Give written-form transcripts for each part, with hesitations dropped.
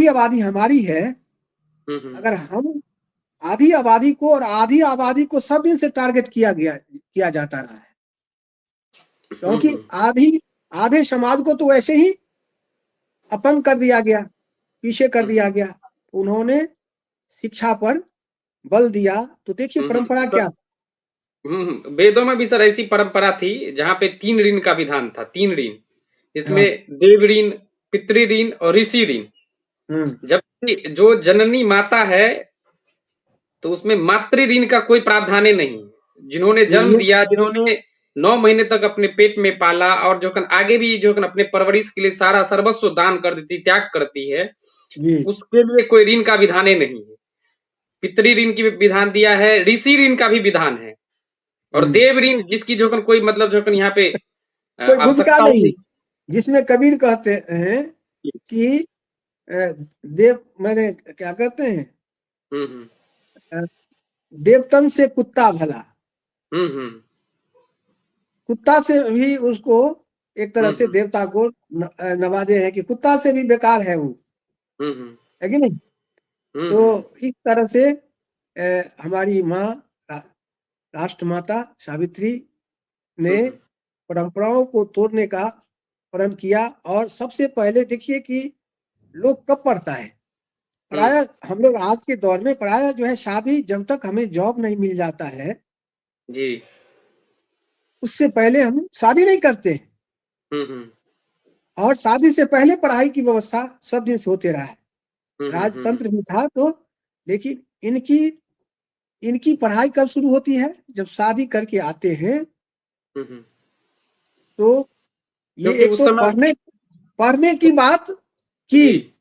आबादी हमारी है, अगर हम आधी आबादी को और आधी आबादी को सब दिन से टारगेट किया जाता रहा है, क्योंकि आधे समाज को तो वैसे ही अपंग कर दिया गया, पीछे कर दिया गया। उन्होंने शिक्षा पर बल दिया, तो देखिए परंपरा क्या। वेदों में भी सर ऐसी परंपरा थी जहाँ पे 3 ऋण का विधान था, 3 ऋण, इसमें हाँ। देव ऋण, पितृ ऋण और ऋषि ऋण। जबकि जो जननी माता है तो उसमें मातृ ऋण का कोई प्रावधान नहीं। जिन्होंने जन्म दिया, जिन्होंने 9 महीने तक अपने पेट में पाला और जो आगे भी जो अपने परवरिश के लिए सारा सर्वस्व दान कर देती, त्याग करती है, उसके लिए कोई ऋण का विधान नहीं है। पितृ ऋण की विधान दिया है, ऋषि ऋण का भी विधान है, और देव ऋण जिसकी जो कोई मतलब जो यहाँ पे कोई भूमिका नहीं, आवश्यकता, जिसमें कबीर कहते हैं कि देव मैंने क्या कहते हैं, देवतन से कुत्ता भला। कुत्ता से भी उसको एक तरह से देवता को नवाजे हैं कि कुत्ता से भी बेकार है वो, है कि नहीं। तो इस तरह से हमारी माँ राष्ट्रमाता सावित्री ने परंपराओं को तोड़ने का प्रण किया। और सबसे पहले देखिए कि लोग कब पढ़ता है, प्राय हम लोग आज के दौर में प्राय जो है शादी, जब तक हमें जॉब नहीं मिल जाता है जी, उससे पहले हम शादी नहीं करते हैं। और शादी से पहले पढ़ाई की व्यवस्था सब दिन से होते रहा है, राजतंत्र भी था तो। लेकिन इनकी पढ़ाई कब शुरू होती है, जब शादी करके आते हैं। तो ये एक तो पढ़ने की बात की,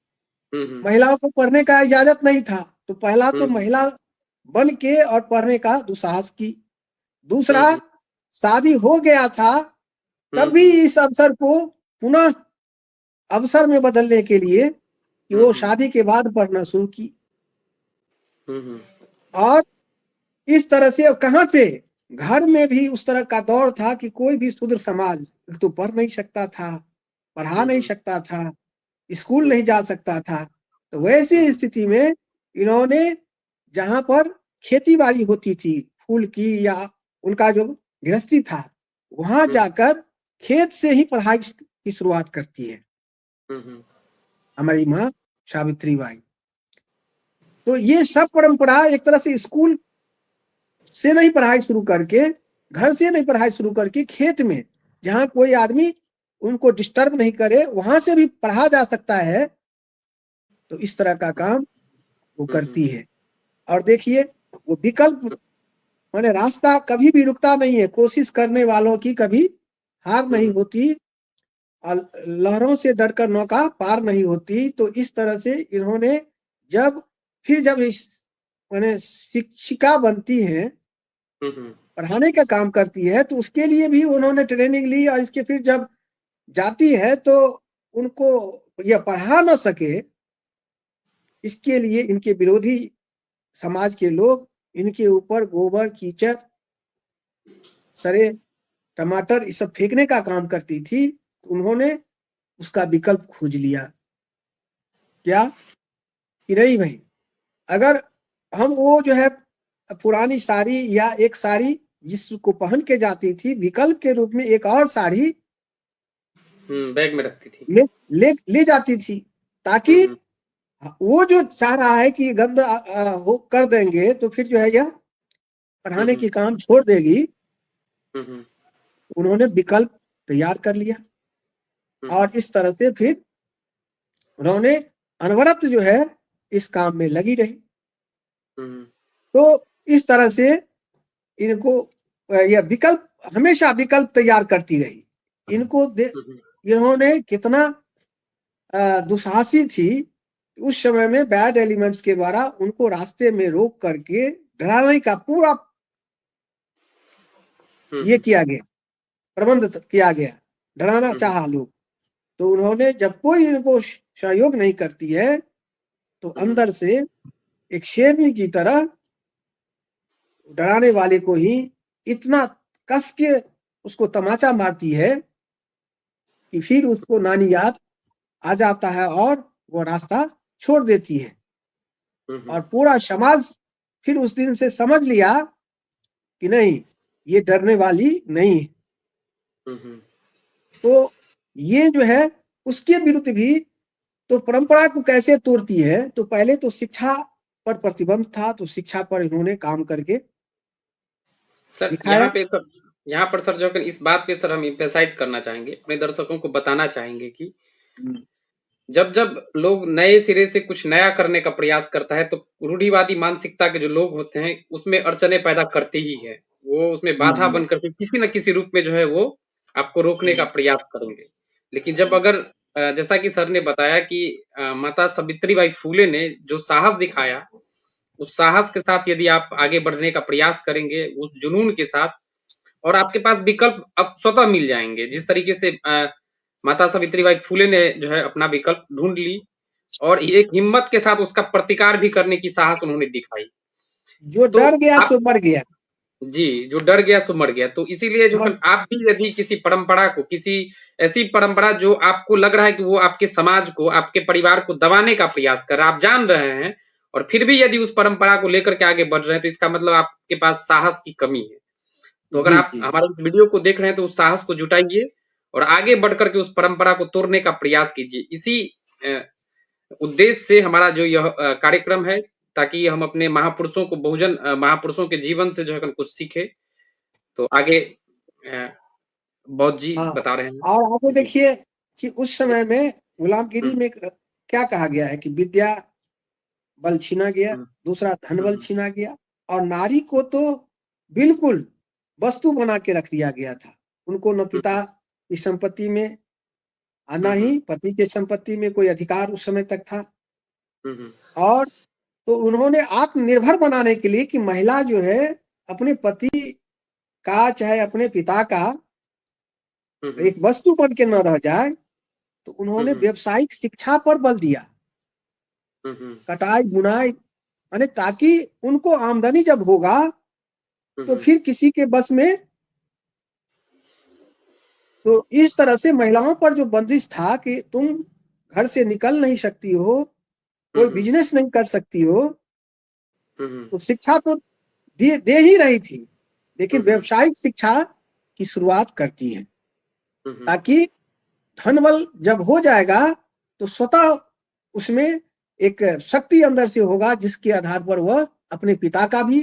महिलाओं को पढ़ने का इजाजत नहीं था, तो पहला तो महिला बन के और पढ़ने का दुस्साहस की। दूसरा, शादी हो गया था तब भी इस अवसर को पुनः अवसर में बदलने के लिए कि वो शादी के बाद पढ़ना शुरू की। और इस तरह से कहां से, घर में भी उस तरह का दौर था कि कोई भी शूद्र समाज तो पढ़ नहीं सकता था, पढ़ा नहीं सकता था, स्कूल नहीं जा सकता था। तो वैसी स्थिति में इन्होंने जहां पर खेती बाड़ी होती थी फूल की या उनका जो गृहस्थी था, वहां जाकर खेत से ही पढ़ाई की शुरुआत करती है हमारी माँ सावित्री बाई। तो ये सब परंपरा एक तरह से स्कूल से नहीं पढ़ाई शुरू करके, घर से नहीं पढ़ाई शुरू करके, खेत में जहां कोई आदमी उनको डिस्टर्ब नहीं करे वहां से भी पढ़ा जा सकता है, तो इस तरह का काम वो करती है। और देखिए वो विकल्प माने रास्ता कभी भी रुकता नहीं है, कोशिश करने वालों की कभी हार नहीं होती, और लहरों से डरकर नौका पार नहीं होती। तो इस तरह से इन्होंने जब माने शिक्षिका बनती हैं, पढ़ाने का काम करती है, तो उसके लिए भी उन्होंने ट्रेनिंग ली। और इसके फिर जब जाती है तो उनको यह पढ़ा ना सके, इसके लिए इनके विरोधी समाज के लोग इनके ऊपर गोबर कीचड़ सरे टमाटर ये सब फेंकने का काम करती थी। उन्होंने उसका विकल्प खोज लिया, क्या कि नहीं भाई, अगर हम वो जो है पुरानी साड़ी या एक साड़ी जिसको पहन के जाती थी, विकल्प के रूप में एक और साड़ी बैग में रखती थी, ले जाती थी, ताकि वो जो चाह रहा है कि गंदा हो कर देंगे तो फिर जो है यह पढ़ाने की काम छोड़ देगी। उन्होंने विकल्प तैयार कर लिया और इस तरह से फिर उन्होंने अनवरत जो है इस काम में लगी रही। तो इस तरह से इनको यह विकल्प, हमेशा विकल्प तैयार करती रही। इनको इन्होंने कितना दुसाहसी थी, उस समय में बैड एलिमेंट्स के द्वारा उनको रास्ते में रोक करके डराने का पूरा ये किया गया, प्रबंध किया गया, डराना चाहा लोग। तो उन्होंने, जब कोई इनको सहयोग नहीं करती है तो अंदर से एक शेरनी की तरह डराने वाले को ही इतना कस के उसको तमाचा मारती है कि फिर उसको नानी याद आ जाता है और वो रास्ता छोड़ देती है और पूरा समाज फिर उस दिन से समझ लिया कि नहीं, ये डरने वाली नहीं है। तो ये जो है उसके विरुद्ध भी तो परंपरा को कैसे तोड़ती है, तो पहले तो शिक्षा पर प्रतिबंध था, तो शिक्षा पर इन्होंने काम करके सर दिखाया। यहाँ पर सर जो इस बात पे सर हम एम्फेसाइज करना चाहेंगे, अपने दर्शकों को बताना चाहेंगे कि जब जब लोग नए सिरे से कुछ नया करने का प्रयास करता है तो रूढ़िवादी मानसिकता के जो लोग होते हैं उसमें अड़चने पैदा करते ही है, वो उसमें बाधा बन करके किसी न किसी रूप में जो है वो आपको रोकने का प्रयास करेंगे। लेकिन जब अगर जैसा कि सर ने बताया कि माता सावित्रीबाई फूले ने जो साहस दिखाया, उस साहस के साथ यदि आप आगे बढ़ने का प्रयास करेंगे उस जुनून के साथ, और आपके पास विकल्प अब स्वतः मिल जाएंगे। जिस तरीके से माता सावित्रीबाई फूले ने जो है अपना विकल्प ढूंढ ली और एक हिम्मत के साथ उसका प्रतिकार भी करने की साहस उन्होंने दिखाई। जो तो डर गया सो मर गया। जी, जो डर गया सो मर गया। तो इसीलिए जो आप भी यदि किसी परंपरा को, किसी ऐसी परंपरा जो आपको लग रहा है कि वो आपके समाज को, आपके परिवार को दबाने का प्रयास कर रहा है, आप जान रहे हैं और फिर भी यदि उस परंपरा को लेकर के आगे बढ़ रहे हैं, तो इसका मतलब आपके पास साहस की कमी है। तो अगर आप हमारे इस वीडियो को देख रहे हैं तो उस साहस को जुटाइए और आगे बढ़ करके उस परंपरा को तोड़ने का प्रयास कीजिए। इसी उद्देश्य से हमारा जो यह कार्यक्रम है, ताकि हम अपने महापुरुषों को, बहुजन महापुरुषों के जीवन से जो है कुछ सीखे। तो आगे बौद्ध जी बता रहे हैं। और आगे देखिए कि उस समय में गुलामगिरी में क्या कहा गया है कि विद्या बल छीना गया, दूसरा धन बल छीना गया, और नारी को तो बिल्कुल वस्तु बना के रख दिया गया था। उनको न पिता की संपत्ति में न ही पति के संपत्ति में कोई अधिकार उस समय तक था। और तो उन्होंने आत्मनिर्भर बनाने के लिए कि महिला जो है अपने पति का चाहे अपने पिता का एक वस्तु बन के न रह जाए, तो उन्होंने व्यवसायिक शिक्षा पर बल दिया, कटाई बुनाई, यानी ताकि उनको आमदनी जब होगा तो फिर किसी के बस में, तो इस तरह से महिलाओं पर जो बंदिश था कि तुम घर से निकल नहीं सकती हो, कोई बिजनेस नहीं कर सकती हो, तो शिक्षा तो दे ही रही थी, लेकिन व्यवसायिक शिक्षा की शुरुआत करती है ताकि धन बल जब हो जाएगा तो स्वतः उसमें एक शक्ति अंदर से होगा जिसके आधार पर वह अपने पिता का भी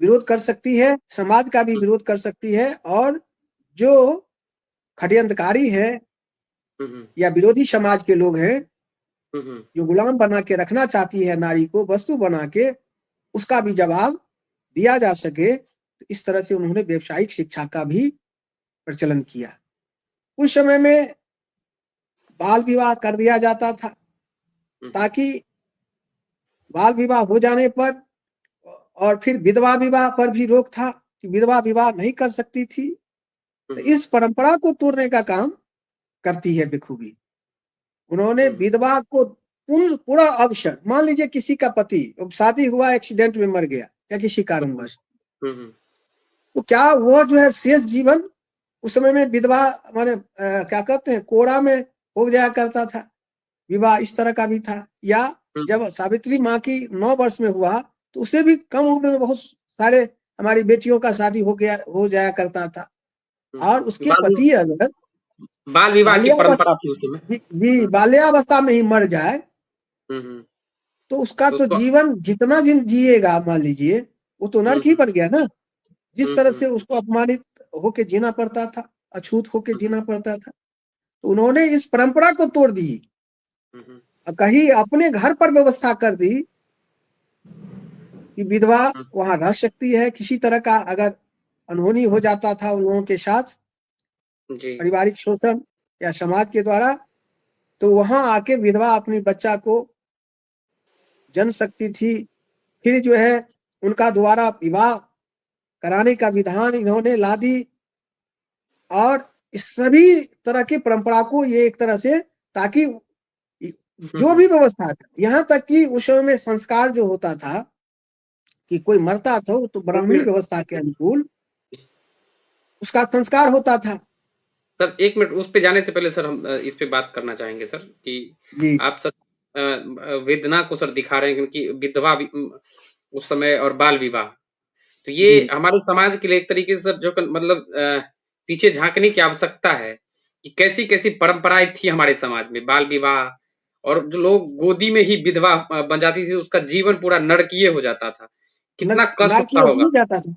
विरोध कर सकती है, समाज का भी विरोध कर सकती है, और जो षड्यंत्रकारी है या विरोधी समाज के लोग हैं जो गुलाम बना के रखना चाहती है नारी को, वस्तु बना के, उसका भी जवाब दिया जा सके। तो इस तरह से उन्होंने व्यवसायिक शिक्षा का भी प्रचलन किया। उस समय में बाल विवाह कर दिया जाता था ताकि बाल विवाह हो जाने पर, और फिर विधवा विवाह पर भी रोक था कि विधवा विवाह नहीं कर सकती थी। तो इस परंपरा को तोड़ने का काम करती है बखूबी। उन्होंने विधवा को पूरा अवसर, मान लीजिए किसी का पति शादी हुआ, एक्सीडेंट में मर गया या किसी कारणवश, तो क्या वो जो है शेष जीवन उस समय में विधवा माने क्या कहते हैं, कोरा में हो जाया करता था, विवाह इस तरह का भी था। या जब सावित्री माँ की 9 वर्ष में हुआ तो उसे भी कम उम्र में बहुत सारे हमारी बेटियों का शादी हो जाया करता था। और उसके पति अगर बाल विवाह की परंपरा थी उसमें, जी बाल्यावस्था में ही मर जाए तो उसका तो जीवन जितना दिन जिएगा, मान लीजिए, वो तो नरक ही बन गया ना। जिस तरह से उसको अपमानित होके जीना पड़ता था, अछूत होके जीना पड़ता था, तो उन्होंने इस परंपरा को तोड़ दी, कहीं अपने घर पर व्यवस्था कर दी कि विधवा वहां रह सकती है। किसी तरह का अगर अनहोनी हो जाता था उन लोगों के साथ, पारिवारिक शोषण या समाज के द्वारा, तो वहां आके विधवा अपनी बच्चा को जन सकती थी। फिर जो है उनका दोबारा विवाह कराने का विधान इन्होंने ला दी। और इस सभी तरह की परंपरा को ये एक तरह से, ताकि जो भी व्यवस्था था, यहाँ तक कि उस समय में संस्कार जो होता था कि कोई मरता था तो ब्राह्मणी व्यवस्था के अनुकूल उसका संस्कार होता था। सर 1 मिनट, उस पे जाने से पहले सर हम इस पे बात करना चाहेंगे सर कि आप सर वेदना को सर दिखा रहे हैं कि विधवा उस समय और बाल विवाह, तो ये हमारे समाज के लिए एक तरीके से सर जो मतलब पीछे झांकने की आवश्यकता है कि कैसी कैसी परंपराएं थी हमारे समाज में, बाल विवाह, और जो लोग गोदी में ही विधवा बन जाती थी, उसका जीवन पूरा नरकीय हो जाता था, कितना कष्ट होता होगा। जाता था।